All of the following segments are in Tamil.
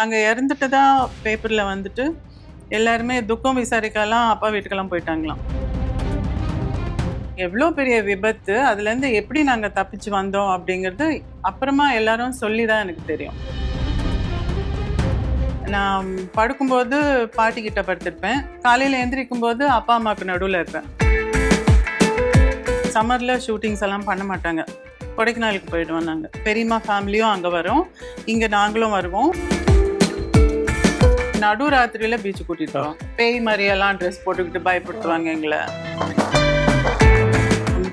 அங்க இறந்துட்டு தான் பேப்பர்ல வந்துட்டு எல்லாருமே துக்கம் விசாரிக்கலாம் அப்பா வீட்டுக்கெல்லாம் போயிட்டாங்களாம். எவ்வளோ பெரிய விபத்து, அதுலேருந்து எப்படி நாங்க தப்பிச்சு வந்தோம் அப்படிங்கிறது அப்புறமா எல்லாரும் சொல்லி தான் எனக்கு தெரியும். நான் படுக்கும்போது பாட்டி கிட்ட படுத்திருப்பேன். காலையில எந்திரிக்கும் போது அப்பா அம்மாவுக்கு நடுவில் இருப்பேன். சம்மர்ல ஷூட்டிங்ஸ் எல்லாம் பண்ண மாட்டாங்க. கொடைக்கானலுக்கு போயிடுவோம் நாங்கள். பெரியம்மா ஃபேமிலியும் அங்கே வரும், இங்கே நாங்களும் வருவோம். நடு ராத்திரியில பீச்சு கூட்டிட்டு போவோம். பேய் மாதிரியெல்லாம் ட்ரெஸ் போட்டுக்கிட்டு பயப்படுத்துவாங்க எங்களை.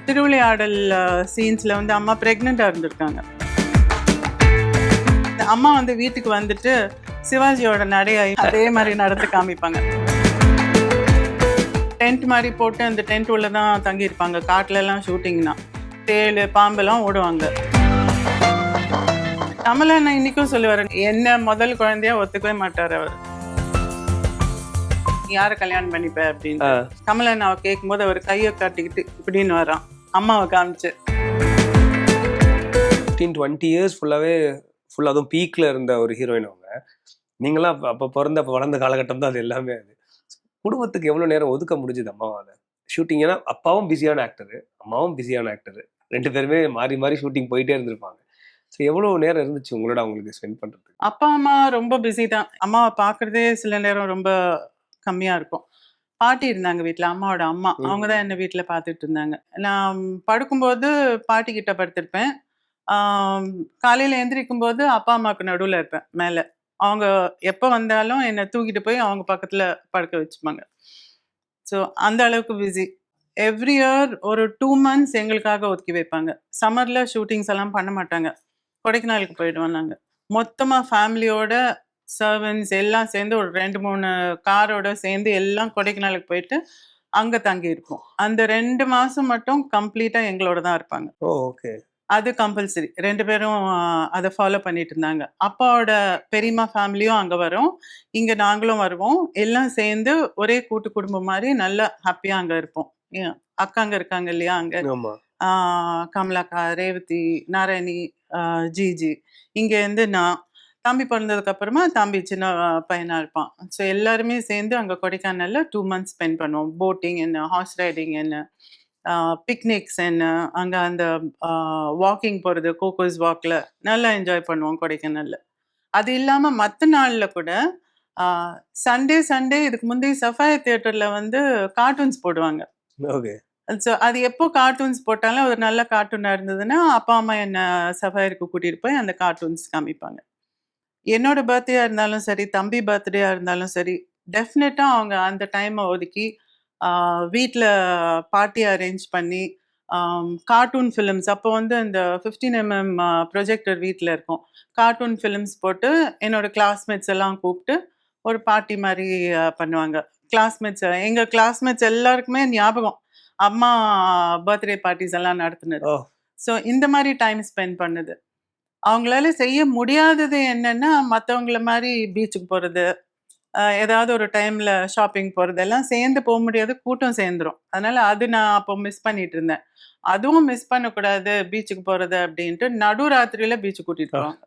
திருவிளையாடல் சீன்ஸ்ல வந்து அம்மா பிரெக்னெண்டா இருந்திருக்காங்க. அம்மா வந்து வீட்டுக்கு வந்துட்டு சிவாஜியோட நடையாய் அதே மாதிரி நடந்து காமிப்பாங்க. டென்ட் மாதிரி போட்டு அந்த டென்ட் உள்ள தான் தங்கியிருப்பாங்க. காட்டுல எல்லாம் ஷூட்டிங்னா தேள் பாம்பெல்லாம் ஓடுவாங்க. கமலா நான் இன்னைக்கும் சொல்லுவாரு, என்ன முதல் குழந்தையா ஒத்துக்கவே மாட்டாரு அவர். யாரை கல்யாணம் பண்ணிப்ப அப்படின்னு கமலன் அவ கேட்கும் போது அவர் கையை காட்டிக்கிட்டு இப்படின்னு வரான் அம்மாவை காமிச்சு. 15-20 இயர்ஸ் ஃபுல்லாவே அதுவும் பீக்ல இருந்த ஒரு ஹீரோயின் அவங்க. நீங்களாம் அப்ப பிறந்த வளர்ந்த காலகட்டம் தான் அது எல்லாமே. அது குடும்பத்துக்கு எவ்வளவு நேரம் ஒதுக்க முடிஞ்சது அம்மாவால? ஷூட்டிங், ஏன்னா அப்பாவும் பிஸியான ஆக்டரு, அம்மாவும் பிஸியான ஆக்டரு, 2 பேருமே மாறி மாறி ஷூட்டிங் போயிட்டே இருந்திருப்பாங்க. ஸோ எவ்வளவு நேரம் இருந்துச்சு உங்களோட அவங்களுக்கு ஸ்பெண்ட் பண்றது? அப்பா அம்மா ரொம்ப பிஸி தான். அம்மாவை பாக்குறதே சில நேரம் ரொம்ப கம்மியா இருக்கும். பாட்டி இருந்தாங்க வீட்டுல, அம்மாவோட அம்மா, அவங்க தான் என்ன வீட்டுல பாத்துட்டு இருந்தாங்க. நான் படுக்கும்போது பாட்டி கிட்ட படுத்திருப்பேன். காலையில எந்திரிக்கும் போது அப்பா அம்மாவுக்கு நடுவுல இருப்பேன் மேல. அவங்க எப்ப வந்தாலும் என்னை தூக்கிட்டு போய் அவங்க பக்கத்துல படுக்க வச்சுப்பாங்க. ஸோ அந்த அளவுக்கு பிஸி. எவ்ரி இயர் ஒரு 2 months எங்களுக்காக ஒதுக்கி வைப்பாங்க. சம்மர்ல ஷூட்டிங்ஸ் எல்லாம் பண்ண மாட்டாங்க. கொடைக்கானலுக்கு போயிடுவோம் நாங்க. மொத்தமா ஃபேமிலியோட சர்வன்ஸ் எல்லாம் சேர்ந்து ஒரு 2-3 காரோட சேர்ந்து எல்லாம் கொடைக்கானலுக்கு போயிட்டு அங்க தங்கி இருப்போம். அந்த 2 மாசம் மட்டும் கம்ப்ளீட்டா எங்களோட தான் இருப்பாங்க. ஓகே. அது கம்பல்சரி. 2 பேரும் அதை ஃபாலோ பண்ணிட்டு இருந்தாங்க. அப்பாவோட பெரியம்மா ஃபேமிலியும் அங்க வரும், இங்க நாங்களும் வருவோம். எல்லாம் சேர்ந்து ஒரே கூட்டு குடும்பம் மாதிரி நல்லா ஹாப்பியா அங்க இருப்போம். அக்காங்க இருக்காங்க இல்லையா அங்க, கமலாக்கா, ரேவதி, நாராயணி, ஜிஜி, இங்க இருந்து நான், தம்பி பிறந்ததுக்கு அப்புறமா தம்பி சின்ன பையனா இருப்பான். ஸோ எல்லாருமே சேர்ந்து அங்க கொடைக்கானல்ல 2 months ஸ்பெண்ட் பண்ணுவோம். போட்டிங் என்ன, ஹார்ஸ் ரைடிங் என்ன, பிக்னிக்ஸ் என்ன, அங்க அந்த வாக்கிங் போறது, கோகோஸ் வாக்ல நல்லா என்ஜாய் பண்ணுவோம் கொடைக்கானல்ல. அது இல்லாம மற்ற நாள்ல கூட சண்டே இதுக்கு முந்தைய சஃபாயர் தியேட்டர்ல வந்து கார்ட்டூன்ஸ் போடுவாங்க. ஸோ அது எப்போ கார்ட்டூன்ஸ் போட்டாலும் ஒரு நல்ல கார்ட்டூனா இருந்ததுன்னா அப்பா அம்மா என்ன சஃபாயருக்கு கூட்டிட்டு போய் அந்த கார்ட்டூன்ஸ் காமிப்பாங்க. என்னோட பர்த்டேயா இருந்தாலும் சரி, தம்பி பர்த்டேயா இருந்தாலும் சரி, டெஃபினட்டா அவங்க அந்த டைமை ஒதுக்கி வீட்டில் பார்ட்டி அரேஞ்ச் பண்ணி கார்ட்டூன் ஃபிலிம்ஸ், அப்போ வந்து இந்த 15mm ப்ரொஜெக்டர் வீட்டில் இருக்கும். கார்ட்டூன் ஃபிலிம்ஸ் போட்டு என்னோட கிளாஸ்மேட்ஸ் எல்லாம் கூப்பிட்டு ஒரு பார்ட்டி மாதிரி பண்ணுவாங்க. கிளாஸ்மேட்ஸ், எங்கள் கிளாஸ்மேட்ஸ் எல்லாருக்குமே ஞாபகம் அம்மா பர்த்டே பார்ட்டிஸ் எல்லாம் நடத்துனது. ஸோ இந்த மாதிரி டைம் ஸ்பெண்ட் பண்ணுது. அவங்களால செய்ய முடியாதது என்னன்னா மற்றவங்கள மாதிரி பீச்சுக்கு போகிறது, ஏதாவது ஒரு டைம்ல ஷாப்பிங் போகிறது எல்லாம் சேர்ந்து போக முடியாது, கூட்டம் சேர்ந்துரும். அதனால அது நான் அப்போ மிஸ் பண்ணிட்டு இருந்தேன். அதுவும் மிஸ் பண்ணக்கூடாது பீச்சுக்கு போகிறது அப்படின்ட்டு நடு ராத்திரியில பீச்சுக்கு கூட்டிட்டு போவாங்க.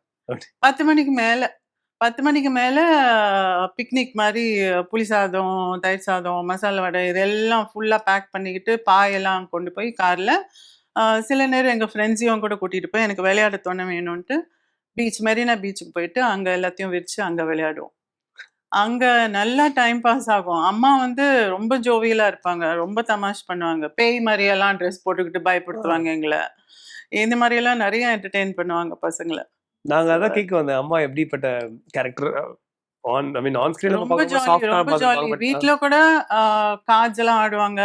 10 மணிக்கு மேலே பிக்னிக் மாதிரி புளி சாதம், தயிர் சாதம், மசாலா வடை இதெல்லாம் ஃபுல்லாக பேக் பண்ணிக்கிட்டு பாயெல்லாம் கொண்டு போய் காரில், சில நேரம் எங்கள் ஃப்ரெண்ட்ஸையும் கூட கூட்டிகிட்டு போய் எனக்கு விளையாட தோண வேணும்ன்ட்டு மெரினா பீச்சுக்கு போயிட்டு அங்கே எல்லாத்தையும் விரித்து அங்கே விளையாடுவோம். அங்கே நல்லா டைம் பாஸ் ஆகும். அம்மா வந்து ரொம்ப ஜோவியலாக இருப்பாங்க, ரொம்ப தமாஷ் பண்ணுவாங்க. பேய் மாதிரியெல்லாம் ட்ரெஸ் போட்டுக்கிட்டு பயப்படுத்துவாங்க எங்களை. இந்த மாதிரியெல்லாம் நிறைய என்டர்டெயின் பண்ணுவாங்க பசங்களை. நாங்கள் அதான் கேட்க வந்தேன், அம்மா எப்படிப்பட்ட கேரக்டர்? ரொம்ப ஜாலி. வீட்டுல கூட கார்ட்ஸ் எல்லாம் ஆடுவாங்க.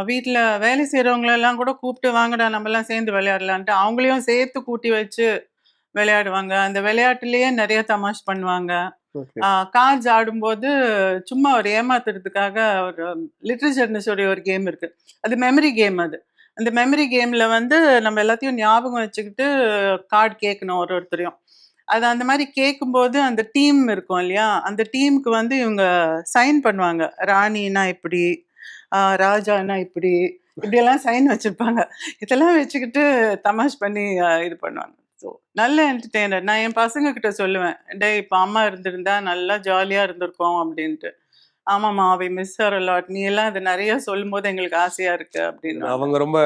வீட்டுல வேலை செய்யறவங்களெல்லாம் கூட கூப்பிட்டு வாங்கடா நம்ம எல்லாம் சேர்ந்து விளையாடலான்ட்டு அவங்களையும் சேர்த்து கூட்டி வச்சு விளையாடுவாங்க. அந்த விளையாட்டுலயே நிறைய தமாஷ் பண்ணுவாங்க. கார்ட்ஸ் ஆடும்போது சும்மா ஒரு ஏமாத்துறதுக்காக ஒரு லிட்ரேச்சர்னு சொல்லி ஒரு கேம் இருக்கு, அது மெமரி கேம். அந்த மெமரி கேம்ல வந்து நம்ம எல்லாத்தையும் ஞாபகம் வச்சுக்கிட்டு கார்டு கேட்கணும் ஒருத்தரையும். அது அந்த மாதிரி கேட்கும்போது அந்த டீம் இருக்கும் இல்லையா, அந்த டீமுக்கு வந்து இவங்க சைன் பண்ணுவாங்க. ராணினா இப்படி, ராஜானா இப்படியெல்லாம் சைன் வச்சிருப்பாங்க. இதெல்லாம் வச்சுக்கிட்டு தமாஷ் பண்ணி இது பண்ணுவாங்க. நல்ல என்டர்டெய்னர். நான் என் பசங்க கிட்ட சொல்லுவேன், டேய் இப்போ அம்மா இருந்திருந்தா நல்லா ஜாலியா இருந்திருக்கோம் அப்படின்ட்டு. ஆமாம்மா we miss her a lot. நீ எல்லாம் அது நிறைய சொல்லும்போது எங்களுக்கு ஆசையா இருக்கு அப்படின்னு. அவங்க ரொம்ப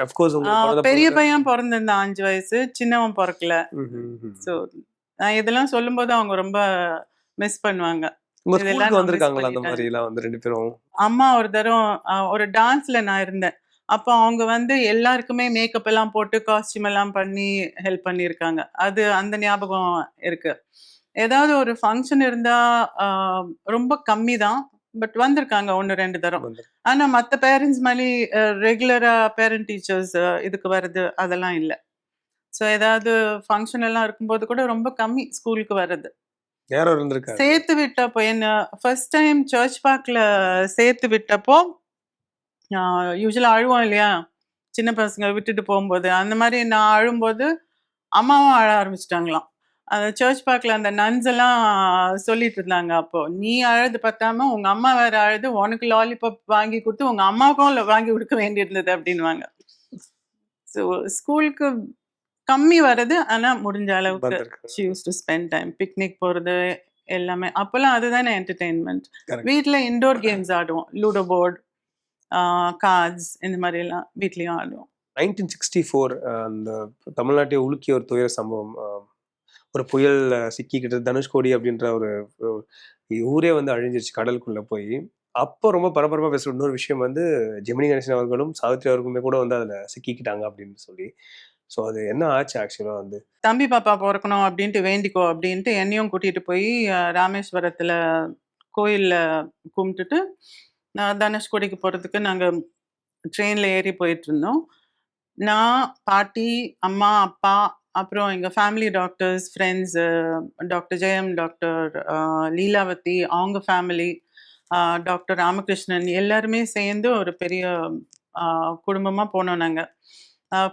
அஃப்கோர்ஸ் உங்களுக்கு பெரிய பையன் பிறந்திருந்தான் 5 வயசு, சின்னவன் பிறக்கல. ஸோ நான் இதெல்லாம் சொல்லும்போது அவங்க ரொம்ப மிஸ் பண்ணுவாங்க. உங்க ஸ்கூலுக்கு வந்திருக்காங்களா அந்த மாதிரி எல்லாம் வந்து 2 பேரும்? அம்மா ஒரு தரம் ஒரு டான்ஸ்ல நான் இருந்தேன். அப்போ அவங்க வந்து எல்லாருக்குமே மேக்கப் எல்லாம் போட்டு காஸ்டியூம் எல்லாம் பண்ணி ஹெல்ப் பண்ணியிருக்காங்க. அது அந்த ஞாபகம் இருக்கு. ஏதாவது ஒரு ஃபங்க்ஷன் இருந்தா ரொம்ப கம்மி தான். பட் வந்திருக்காங்க 1, 2 தரம். ஆனா மத்த பேரண்ட்ஸ் மாதிரி ரெகுலரா பேரண்ட் டீச்சர்ஸ் இதுக்கு வர்றது அதெல்லாம் இல்ல. ஸோ ஏதாவது ஃபங்க்ஷன் எல்லாம் இருக்கும்போது கூட ரொம்ப கம்மி ஸ்கூலுக்கு வர்றது. யாரோ இருந்திருக்காங்க. சேர்த்து விட்டப்போ என்ன ஃபர்ஸ்ட் டைம் சர்ச் பார்க்ல சேர்த்து விட்டப்போ யூசுவலா அழுவோம் இல்லையா? சின்ன பசங்க விட்டுட்டு போகும்போது. அந்த மாதிரி நான் அழும்போது அம்மாவும் அழ ஆரம்பிச்சுட்டாங்களாம். அந்த சர்ச் பார்க்ல அந்த நன்ஸ் எல்லாம் சொல்லிட்டு இருந்தாங்க அப்போ. நீ அழுது பத்தாம உங்க அம்மா வேற அழுது உனக்கு லாலிபாப் வாங்கி கொடுத்து உங்க அம்மாவுக்கும் வாங்கி கொடுக்க வேண்டியிருந்தது அப்படின்வாங்க. ஸோ ஸ்கூலுக்கு கம்மி வர்றது. ஆனா முடிஞ்ச அளவுக்கு she used to spend time. Picnic போறது எல்லாமே. அப்பெல்லாம் அதுதானே என்டர்டெயின்மெண்ட். வீட்ல இன்டோர் கேம்ஸ் ஆடுவோம். லூடோ போர்டு, கார்ட்ஸ் இந்த மாதிரி எல்லாம் வீட்லயும் ஆடுவோம். 1964 அந்த தமிழ்நாட்டை உலுக்கிய ஒரு துயர சம்பவம். ஒரு புயல் சிக்கிக்கிட்டு தனுஷ்கோடி அப்படின்ற ஒரு ஊரே வந்து அழிஞ்சிருச்சு கடலுக்குள்ள போய். அப்போ ரொம்ப பரபரப்பா பேசுற இன்னொரு விஷயம் வந்து ஜெமினி கணேசன் அவர்களும் சாவித்ரி அவர்களுமே கூட வந்து அதுல சிக்கிக்கிட்டாங்க அப்படின்னு சொல்லி. ஸோ அது என்ன ஆச்சு ஆக்சுவலா வந்து? தம்பி பாப்பா பிறக்கணும் அப்படின்ட்டு வேண்டிக்கோ அப்படின்ட்டு என்னையும் கூட்டிட்டு போய் ராமேஸ்வரத்துல கோயில்ல கும்பிட்டுட்டு தனுஷ்கோடிக்கு போறதுக்கு நாங்க ட்ரெயின்ல ஏறி போயிட்டு இருந்தோம். நான், பாட்டி, அம்மா, அப்பா, அப்புறம் எங்க ஃபேமிலி டாக்டர்ஸ், ஃப்ரெண்ட்ஸ், டாக்டர் ஜெயம், டாக்டர் லீலாவதி, அவங்க ஃபேமிலி, டாக்டர் ராமகிருஷ்ணன் எல்லாருமே சேர்ந்து ஒரு பெரிய குடும்பமா போனோம் நாங்க.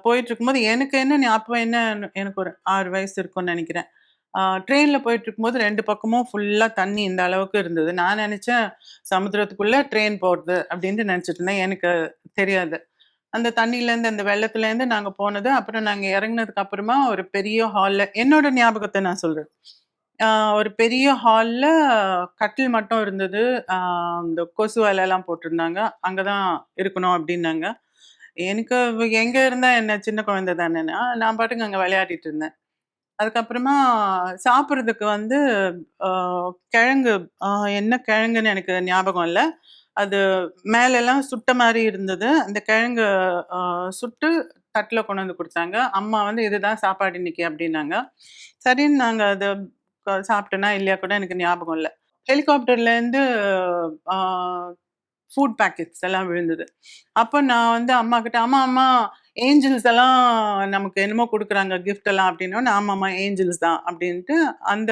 போயிட்டு இருக்கும்போது எனக்கு என்ன அப்போ என்ன எனக்கு ஒரு 6 வயசு இருக்கும்னு நினைக்கிறேன். ட்ரெயின்ல போயிட்டு இருக்கும்போது 2 பக்கமும் ஃபுல்லா தண்ணி இந்த அளவுக்கு இருந்தது. நான் நினைச்சேன் சமுத்திரத்துக்குள்ள ட்ரெயின் போறது அப்படின்ட்டு நினைச்சிட்டு இருந்தேன். எனக்கு தெரியாது. அந்த தண்ணியிலேருந்து அந்த வெள்ளத்துலேருந்து நாங்க போனது. அப்புறம் நாங்க இறங்குனதுக்கு அப்புறமா ஒரு பெரிய ஹால்ல என்னோட ஞாபகத்தை நான் சொல்றேன். ஒரு பெரிய ஹால்ல கட்டில் மட்டும் இருந்தது. இந்த கொசு வலைலாம் போட்டிருந்தாங்க. அங்க தான் இருக்கணும் அப்படின்னாங்க. எனக்கு எங்க இருந்தா என்ன சின்ன குழந்தை தானேன்னா, நான் பாட்டுக்கு அங்க விளையாடிட்டு இருந்தேன். அதுக்கப்புறமா சாப்பிடுறதுக்கு வந்து கிழங்கு என்ன கிழங்குன்னு எனக்கு ஞாபகம் இல்ல. அது மேலெல்லாம் சுட்ட மாரி இருந்தது. அந்த கிழங்கு சுட்டு தட்டுல கொண்டு வந்து குடுத்தாங்க. அம்மா வந்து இதுதான் சாப்பாடு இன்னைக்கு அப்டின்னாங்க. சரின்னு நாங்க அத சாப்பிட்டேனா இல்லையா கூட எனக்கு ஞாபகம் இல்ல. ஹெலிகாப்டர்லேருந்து ஆ ஃபுட் பேக்கெட்ஸ் எல்லாம் விழுந்தது. அப்ப நான் வந்து அம்மாகிட்ட, அம்மா ஏஞ்சல்ஸ் எல்லாம் நமக்கு என்னமோ குடுக்குறாங்க கிஃப்ட் எல்லாம் அப்டின்னோனே, ஆமாம்மா ஏஞ்சல்ஸ் தான் அப்டின்ட்டு அந்த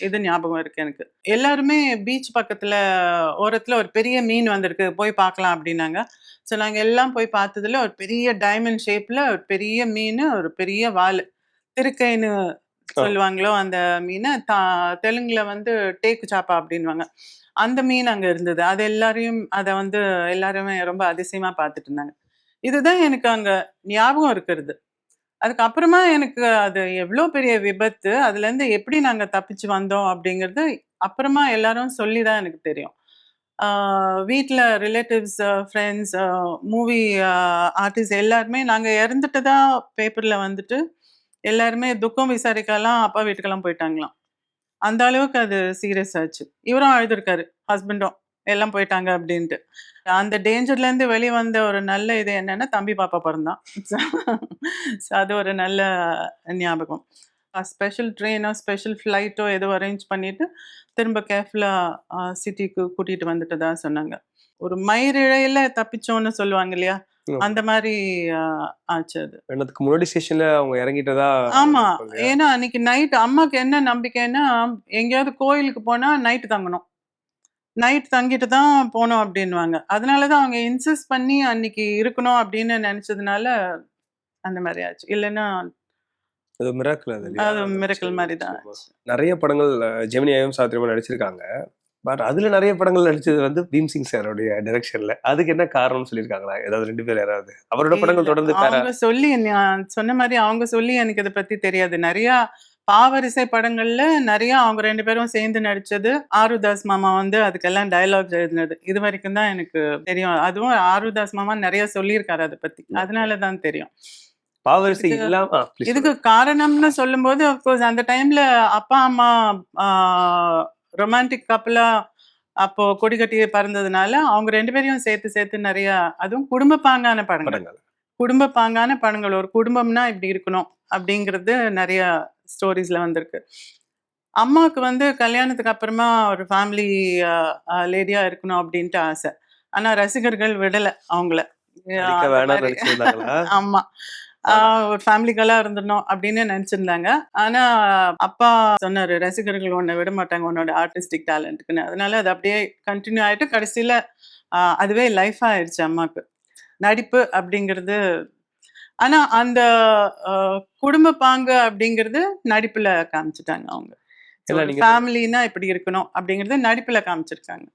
இது ஞாபகம் இருக்கு எனக்கு. எல்லாருமே பீச் பக்கத்துல ஓரத்துல ஒரு பெரிய மீன் வந்திருக்கு. போய் பார்க்கலாம் அப்டின்னாங்க. ஸோ நாங்க எல்லாம் போய் பார்த்ததுல ஒரு பெரிய டைமண்ட் ஷேப்ல ஒரு பெரிய மீனு, ஒரு பெரிய வாலு. திருக்கைன்னு சொல்லுவாங்களோ அந்த மீன. தெலுங்குல வந்து டேக்கு சாப்பா அப்டின்னுவாங்க. அந்த மீன் அங்க இருந்தது. அது அத வந்து எல்லாருமே ரொம்ப அதிசயமா பார்த்துட்டு இருந்தாங்க. இதுதான் எனக்கு அங்க ஞாபகம் இருக்கிறது. அதுக்கப்புறமா எனக்கு அது எவ்ளோ பெரிய விபத்து, அதுலேருந்து எப்படி நாங்க தப்பிச்சு வந்தோம் அப்படிங்கிறது அப்புறமா எல்லாரும் சொல்லி தான் எனக்கு தெரியும். வீட்ல ரிலேட்டிவ்ஸ், ஃப்ரெண்ட்ஸ், மூவி ஆர்டிஸ்ட் எல்லாருமே நாங்க இறந்துட்டதா பேப்பர்ல வந்துட்டு, எல்லாருமே துக்கம் விசாரிக்கலாம் அப்பா வீட்டுக்கெல்லாம் போயிட்டாங்களாம். அந்த அளவுக்கு அது சீரியஸ் ஆச்சு. இவரும் அழுதுருக்காரு, ஹஸ்பண்டும். எல்லாம் போயிட்டாங்க அப்படின்ட்டு. அந்த டேஞ்சர்லேருந்து வெளிய வந்த ஒரு நல்ல இது என்னன்னா, தம்பி பாப்பா பொறந்தான். ஸோ அது ஒரு நல்ல ஞாபகம். ஸ்பெஷல் ட்ரெயினோ, ஸ்பெஷல் ஃப்ளைட்டோ ஏதோ அரேஞ்ச் பண்ணிட்டு, திரும்ப கேர்ஃபுல்லா சிட்டிக்கு கூட்டிட்டு வந்துட்டதா சொன்னாங்க. ஒரு மயிரிழையில தப்பிச்சோன்னு சொல்லுவாங்க இல்லையா? அந்த மாரி ஆச்சு அது. அதுக்கு முன்னாடி ஸ்டேஷன்ல அவங்க இறங்கிட்டதா? ஆமா. ஏன்னா அன்னைக்கு நைட் அம்மாக்கு என்ன நம்பிக்கைன்னா, எங்கேயாவது கோயிலுக்கு போனா நைட் தங்கணும். நைட் தங்கிட்டு தான் போணும் அப்டின்னுவாங்க. அதனால தான் அவங்க இன்சிஸ்ட் பண்ணி அன்னைக்கு இருக்கணும் அப்படின்னு நெனச்சதுனால, அந்த மாரி ஆச்சு. இல்லன்னா அது மிராக்கிள் அது இல்லையா? அது மிராக்கிள் மாரி தான் ஆச்சு. நெறைய படங்கள் ஜெமினி ஐயும் சாவித்திரியும் நடிச்சிருக்காங்க. பட் அதுல நிறைய படங்கள் நடிச்சது வந்து பீம்சிங் சாரோடைய டைரக்ஷன்ல. அதுக்கு என்ன காரணம்னு சொல்லியிருக்காங்களா? ஏதாவது 2 பேர் யாராவது? அவரோட படங்கள் தொடர்ந்து அவங்க சொல்லி நான் சொன்ன மாதிரி அவங்க சொல்லி எனக்கு இதை பத்தி தெரியாது. நிறைய பாவரிசை படங்கள்ல நிறைய அவங்க 2 பேரும் சேர்ந்து நடிச்சது. ஆருதாஸ் மாமா வந்து அதுக்கெல்லாம் டயலாக்ஸ் எழுதினது. இது வரைக்கும் தான் எனக்கு தெரியும். அதுவும் ஆருதாஸ் மாமா நிறைய சொல்லியிருக்காரு அதை பத்தி. அதனால தான் தெரியும். பாவரிசை இல்லாம இதுக்கு காரணம்னு சொல்லும்போது அப்கோர்ஸ் அந்த டைம்ல அப்பா அம்மா ரொமான்டிக் கப்பலா அப்போ கொடி கட்டி பறந்ததுனால அவங்க 2 பேரையும் சேர்த்து நிறைய, அதுவும் குடும்ப பாங்கான படங்கள். ஒரு குடும்பம்னா இப்படி இருக்கணும் அப்படிங்கிறது நிறைய ஸ்டோரிஸ்ல வந்திருக்கு. அம்மாவுக்கு வந்து கல்யாணத்துக்கு அப்புறமா ஒரு ஃபேமிலி லேடியா இருக்கணும் அப்படின்ட்டு ஆசை. ஆனா ரசிகர்கள் விடல அவங்கள. ஆமா, ஒரு ஃபேமிலிகளா இருந்துடணும் அப்படின்னு நினைச்சிருந்தாங்க. ஆனா அப்பா சொன்னாரு, ரசிகர்கள் உன்னை விட மாட்டாங்க உன்னோட ஆர்டிஸ்டிக் டேலண்ட்டுக்குன்னு. அதனால அது அப்படியே கண்டினியூ ஆயிட்டு கடைசியில அதுவே லைஃப் ஆயிடுச்சு அம்மாக்கு நடிப்பு அப்படிங்கிறது. ஆனா அந்த குடும்ப பாங்கு அப்படிங்கிறது நடிப்புல காமிச்சிட்டாங்க அவங்க. ஃபேமிலினா இப்படி இருக்கணும் அப்படிங்கறது நடிப்புல காமிச்சிருக்காங்க.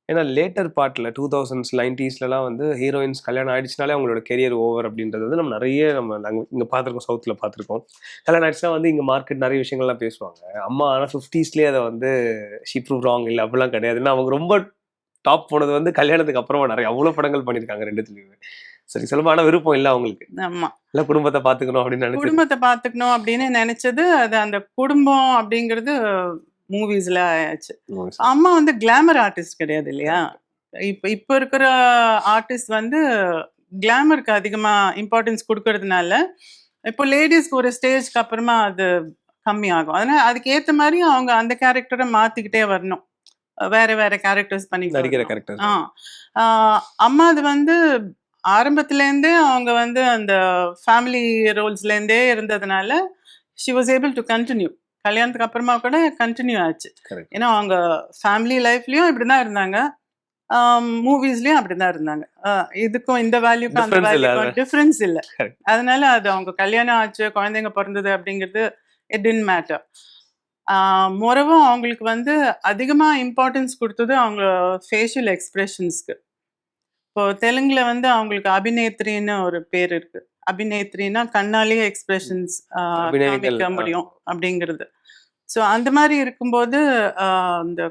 ஏன்னா லேட்டர் பார்ட்ல 2000s 90sலாம் வந்து ஹீரோயின்ஸ் கல்யாணம் ஆயிடுச்சுனாலே அவங்களோட கெரியர் ஓவர் அப்படின்றது வந்து நம்ம நிறைய நாங்கள் இங்கே பார்த்துருக்கோம், சவுத்தில் பார்த்துருக்கோம். கல்யாணம் ஆயிடுச்சுனா வந்து இங்கே மார்க்கெட் நிறைய விஷயங்கள்லாம் பேசுவாங்க. அம்மா ஆனால் 50sலேயே அதை வந்து ஷி ப்ரூவ் ராங் இல்லை அப்படிலாம் கிடையாதுன்னா அவங்க ரொம்ப டாப் போனது வந்து கல்யாணத்துக்கு அப்புறமா நிறைய அவ்வளோ படங்கள் பண்ணியிருக்காங்க 2துலையுமே. சரி சொல்லமான விருப்பம் இல்லை அவங்களுக்கு. ஆமா, இல்லை குடும்பத்தை பார்த்துக்கணும் அப்படின்னு நினைச்சு குடும்பத்தை பார்த்துக்கணும் அப்படின்னு நினைச்சது. அது அந்த குடும்பம் அப்படிங்கிறது மூவிஸ்ல ஆயாச்சு. அம்மா வந்து கிளாமர் ஆர்டிஸ்ட் கிடையாது இல்லையா? இப்ப இருக்கிற ஆர்டிஸ்ட் வந்து கிளாமருக்கு அதிகமா இம்பார்ட்டன்ஸ் கொடுக்கறதுனால இப்போ லேடிஸ்க்கு ஒரு ஸ்டேஜ்க்கு அப்புறமா அது கம்மி ஆகும். அதனால அதுக்கு ஏத்த மாதிரி அவங்க அந்த கேரக்டரை மாத்திக்கிட்டே வரணும். வேற கேரக்டர்ஸ் பண்ணி நடிக்கிற கேரக்டர். அம்மா அது வந்து ஆரம்பத்துல இருந்தே அவங்க வந்து அந்த ஃபேமிலி ரோல்ஸ்ல இருந்தே இருந்ததுனால she was able to continue. கல்யாணத்துக்கு அப்புறமா கூட கண்டினியூ ஆச்சு. ஏன்னா அவங்க ஃபேமிலி லைஃப்லயும் இப்படிதான் இருந்தாங்க, மூவிஸ்லயும் அப்படிதான் இருந்தாங்க. இதுக்கும் இந்த வேல்யூக்கும் அந்த வேல்யூக்கும் டிஃபரன்ஸ் இல்லை. அதனால அது அவங்க கல்யாணம் ஆச்சு, குழந்தைங்க பிறந்தது அப்படிங்கிறது இட் டிட்ன்ட் மேட்டர். மொரவும் அவங்களுக்கு வந்து அதிகமா இம்பார்ட்டன்ஸ் கொடுத்தது அவங்க ஃபேஷியல் எக்ஸ்பிரஷன்ஸ்க்கு. இப்போ தெலுங்குல வந்து அவங்களுக்கு அபிநேத்ரின்னு ஒரு பேர் இருக்கு. அபிநேத்ரினா கண்ணாலேயே எக்ஸ்பிரஷன்ஸ் காமிக்க முடியும் அப்படிங்கிறது. ஸோ அந்த மாதிரி இருக்கும்போது இந்த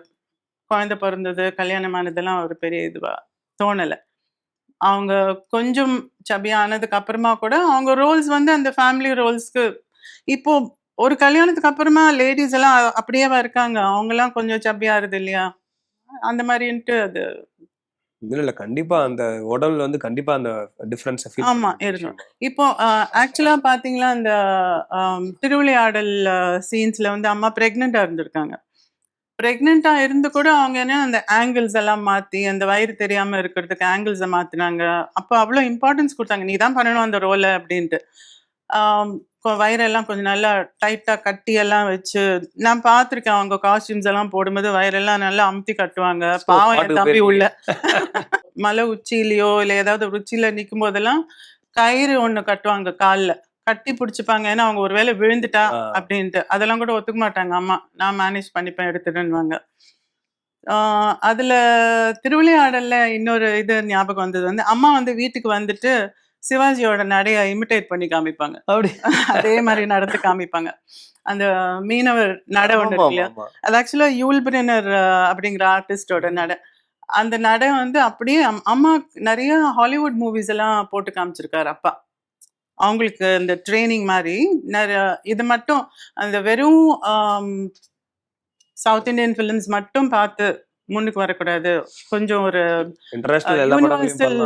குழந்தை பிறந்தது, கல்யாணமானதெல்லாம் ஒரு பெரிய இதுவா தோணலை. அவங்க கொஞ்சம் சபியானதுக்கு அப்புறமா கூட அவங்க ரோல்ஸ் வந்து அந்த ஃபேமிலி ரோல்ஸ்க்கு. இப்போ ஒரு கல்யாணத்துக்கு அப்புறமா லேடிஸ் எல்லாம் அப்படியேவா இருக்காங்க? அவங்கெல்லாம் கொஞ்சம் சபியாருது இல்லையா? அந்த மாதிரின்ட்டு அது இல்ல கண்டிப்பா அந்த உடல்ல வந்து கண்டிப்பா அந்த டிஃபரன்ஸ் ஃபீல். ஆமா இருக்கும். இப்போ ஆக்சுவலா பாத்தீங்களா அந்த திருவிளையாடல் சீன்ஸ்ல வந்து அம்மா பிரெக்னெண்டா இருந்திருக்காங்க. பிரெக்னெண்டா இருந்து கூட அவங்க என்ன அந்த ஆங்கிள்ஸ் எல்லாம் மாத்தி அந்த வயிறு தெரியாம இருக்கிறதுக்கு ஆங்கிள்ஸை மாத்தினாங்க. அப்போ அவ்வளோ இம்பார்ட்டன்ஸ் கொடுத்தாங்க, நீ தான் பண்ணணும் அந்த ரோலை அப்படின்ட்டு. வயிறெல்லாம் கொஞ்சம் நல்லா டைட்டா கட்டி எல்லாம் வச்சு நான் பார்த்துருக்கேன். அவங்க காஸ்டியூம்ஸ் எல்லாம் போடும்போது வயிறெல்லாம் நல்லா அமுத்தி கட்டுவாங்க. பாவம் என் தம்பி உள்ள மலை உச்சியிலையோ இல்லை ஏதாவது ஒரு உச்சியில நிற்கும் போதெல்லாம் கயிறு ஒண்ணு கட்டுவாங்க, காலில் கட்டி பிடிச்சிப்பாங்க. ஏன்னா அவங்க ஒரு வேளை விழுந்துட்டா அப்படின்ட்டு. அதெல்லாம் கூட ஒத்துக்க மாட்டாங்க அம்மா. நான் மேனேஜ் பண்ணிப்பேன் எடுத்துடுன்னுவாங்க. அதுல திருவிளையாடல்ல இன்னொரு இது ஞாபகம் வந்தது வந்து அம்மா வந்து வீட்டுக்கு வந்துட்டு சிவாஜியோட நடைய இமிட்டேட் பண்ணி காமிப்பாங்க. அப்படி அதே மாதிரி நடந்து காமிப்பாங்க. அந்த மீனவர் நடை ஒன்று இருக்கு இல்லையா, அது ஆக்சுவலா யூல் பிரெனர் அப்படிங்கிற ஆர்டிஸ்டோட நடை. அந்த நடை வந்து அப்படியே அம்மா நிறைய ஹாலிவுட் மூவிஸ் எல்லாம் போட்டு காமிச்சிருக்காரு அப்பா. அவங்களுக்கு இந்த ட்ரைனிங் மாதிரி நிறைய இது மட்டும் அந்த வெறும் சவுத் இந்தியன் ஃபிலிம்ஸ் மட்டும் பார்த்து முன்னுக்கு வரக்கூடாது, கொஞ்சம் ஒரு யூனிவர்சல்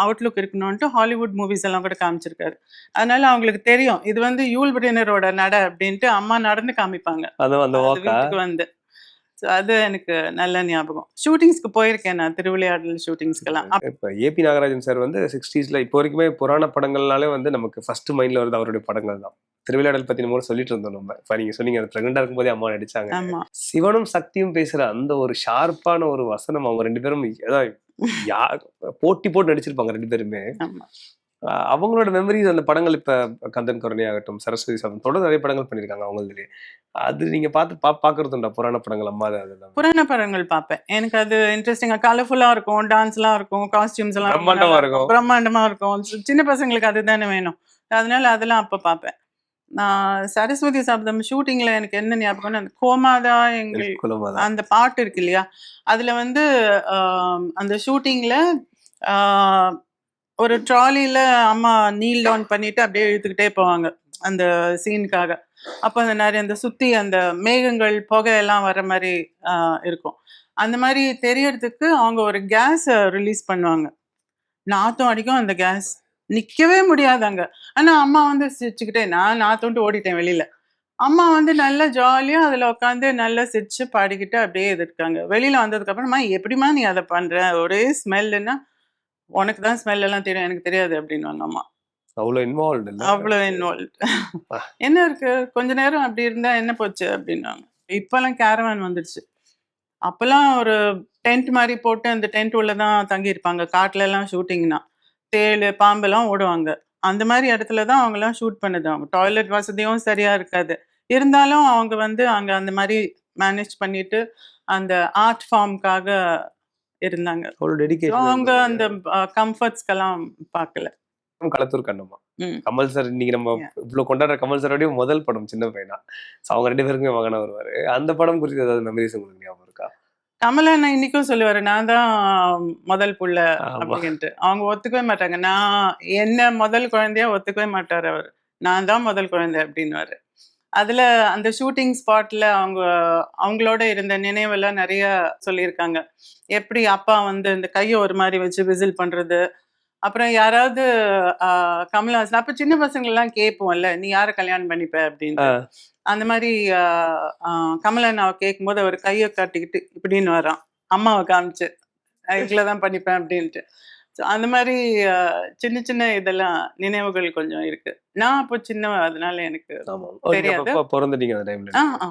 அவுட்லுக் இருக்கணும்ட்டு ஹாலிவுட் மூவிஸ் எல்லாம் கூட காமிச்சிருக்காரு. அதனால அவங்களுக்கு தெரியும் இது வந்து யூல் பிரெனரோட நடை அப்படின்ட்டு அம்மா நடந்து காமிப்பாங்க வீட்டுக்கு வந்து. ஸோ அது எனக்கு நல்ல ஞாபகம். ஷூட்டிங்ஸ்க்கு போயிருக்கேன் நான், திருவிளையாடல் ஷூட்டிங்ஸ்க்கெல்லாம். இப்போ ஏபி நாகராஜன் சார் வந்து 60s இப்போ வரைக்குமே புராண படங்கள்னாலே வந்து நமக்கு ஃபர்ஸ்ட் மைண்ட்ல வருது அவருடைய படங்கள் தான். திருவிளையாடல் பத்தி நம்ம சொல்லிட்டு இருந்தோம். நம்ம இப்போ நீங்க சொன்னீங்க அது பிரெக்னெண்டா இருக்கும்போதே அம்மா நடிச்சாங்க. சிவனும் சக்தியும் பேசுற அந்த ஒரு ஷார்ப்பான ஒரு வசனம் அவங்க 2 பேரும் போட்டி போட்டு நடிச்சிருப்பாங்க 2 பேருமே. அவங்களோட மெமரிஸ் அந்த படங்கள் இப்ப கந்தன் கருணை ஆகட்டும், சரஸ்வதி சபதம் தொடர்ந்து நிறைய படங்கள் பண்ணியிருக்காங்க அவங்களதுலயே. அது நீங்க பார்க்கறதுண்டா புராண படங்கள் அம்மா அதெல்லாம்? புராண படங்கள் பார்ப்பேன். எனக்கு அது இன்ட்ரெஸ்டிங்கா கலர்ஃபுல்லா இருக்கும், டான்ஸ்லாம் இருக்கும், காஸ்டியூம்ஸ் எல்லாம் ரொம்ப பிரம்மாண்டமா நல்லா இருக்கும். பிரம்மாண்டமா இருக்கும். சின்ன பசங்களுக்கு அதுதானே வேணும். அதனால அதெல்லாம் அப்ப பார்ப்பேன். நான் சரஸ்வதி சபதம் ஷூட்டிங்ல எனக்கு என்ன ஞாபகம்னா, அந்த கோமாதா எங்கள் குலமாதான். அந்த பாட்டு இருக்கு இல்லையா? அதுல வந்து அந்த ஷூட்டிங்ல ஆ ஒரு ட்ராலில அம்மா நீல் டவுன் பண்ணிட்டு அப்படியே இழுத்துக்கிட்டே போவாங்க அந்த சீனுக்காக. அப்போ அந்த நிறைய அந்த சுத்தி அந்த மேகங்கள் புகை எல்லாம் வர மாதிரி இருக்கும். அந்த மாதிரி தெரியறதுக்கு அவங்க ஒரு கேஸ் ரிலீஸ் பண்ணுவாங்க. நாத்தம் அடிக்கும் அந்த கேஸ். நிக்கவே முடியாது அங்க. ஆனா அம்மா வந்து சிரிச்சுக்கிட்டே நான் நாத்தம்ட்டு ஓடிட்டேன் வெளியில. அம்மா வந்து நல்லா ஜாலியா அதுல உட்காந்து நல்லா சிரிச்சு பாடிக்கிட்டு அப்படியே இது இருக்காங்க. வெளியில வந்ததுக்கு அப்புறமா எப்படிம்மா நீ அதை பண்ற? ஒரே ஸ்மெல்லுன்னா உனக்கு தான் ஸ்மெல் எல்லாம் தெரியும் எனக்கு தெரியாது அப்படின்னுவாங்க அம்மா. அவ்வளவு இன்வால்வ்டு இல்ல. அவ்வளவு இன்வால்வ். என்ன இருக்கு கொஞ்ச நேரம் அப்படி இருந்தா என்ன போச்சு அப்படின்னாங்க. இப்பெல்லாம் கேரவான் வந்துருச்சு. அப்பெல்லாம் ஒரு டென்ட் மாதிரி போட்டு அந்த டென்ட் உள்ளதான் தங்கி இருப்பாங்க. காட்டுல எல்லாம் ஷூட்டிங்னா தேள் பாம்பெல்லாம் ஓடுவாங்க. அந்த மாதிரி இடத்துல தான் அவங்க எல்லாம் ஷூட் பண்ணது. அவங்க டாய்லெட் வசதியும் சரியா இருக்காது. இருந்தாலும் அவங்க வந்து அங்க அந்த மாதிரி மேனேஜ் பண்ணிட்டு அந்த ஆர்ட் ஃபார்முக்காக இருந்தாங்க. அவ்வளவு So, டெடிகேஷன். அவங்க அந்த கம்ஃபர்ட்ஸ்க்கெல்லாம் பார்க்கல. களத்தூர் கண்ணம்மா. ம். கமல் சார் இன்னைக்கு நம்ம Yeah. இவ்வளவு கொண்டாடுற கமல் சாரோடைய முதல் படம் சின்ன பையனா. So, அவங்க 2 பேருக்குமே மகனா வருவாரு. அந்த படம் குறித்து ஏதாவது மெமரிஸ் உங்களுக்கு ஞாபகம் இருக்கா? கமலா அண்ணா இன்னைக்கும் சொல்லுவாரு, நான் தான் முதல் புள்ள ஆமா. அப்படின்ட்டு. அவங்க ஒத்துக்கவே மாட்டாங்க. நான் என்ன முதல் குழந்தையா ஒத்துக்கவே மாட்டாரு அவரு. நான் தான் முதல் குழந்தை அப்படின்னுவாரு. அதுல அந்த ஷூட்டிங் ஸ்பாட்ல அவங்களோட இருந்த நினைவெல்லாம் நிறைய சொல்லியிருக்காங்க. எப்படி அப்பா வந்து இந்த கையை ஒரு மாதிரி வச்சு விசில் பண்றது. அப்புறம் யாராவது கமலஹாசன் அப்ப சின்ன பசங்க எல்லாம் கேட்போம்ல, நீ யாரை கல்யாணம் பண்ணிப்ப அப்படின்ட்டு. அந்த மாதிரி கமலண்ணாவை கேட்கும்போது அவர் கையை காட்டிக்கிட்டு இப்படின்னு வரான் அம்மாவை காமிச்சு இதுலதான் பண்ணிப்பேன் அப்படின்ட்டு. So, அந்த மாதிரி சின்ன சின்ன இதெல்லாம் நினைவுகள் கொஞ்சம் இருக்கு. நான் அப்போ சின்னவ அதனால எனக்கு ஆமா. நீங்க தெரியாது. அப்ப பிறந்துட்டீங்க அந்த டைம்ல. ஆ ஆ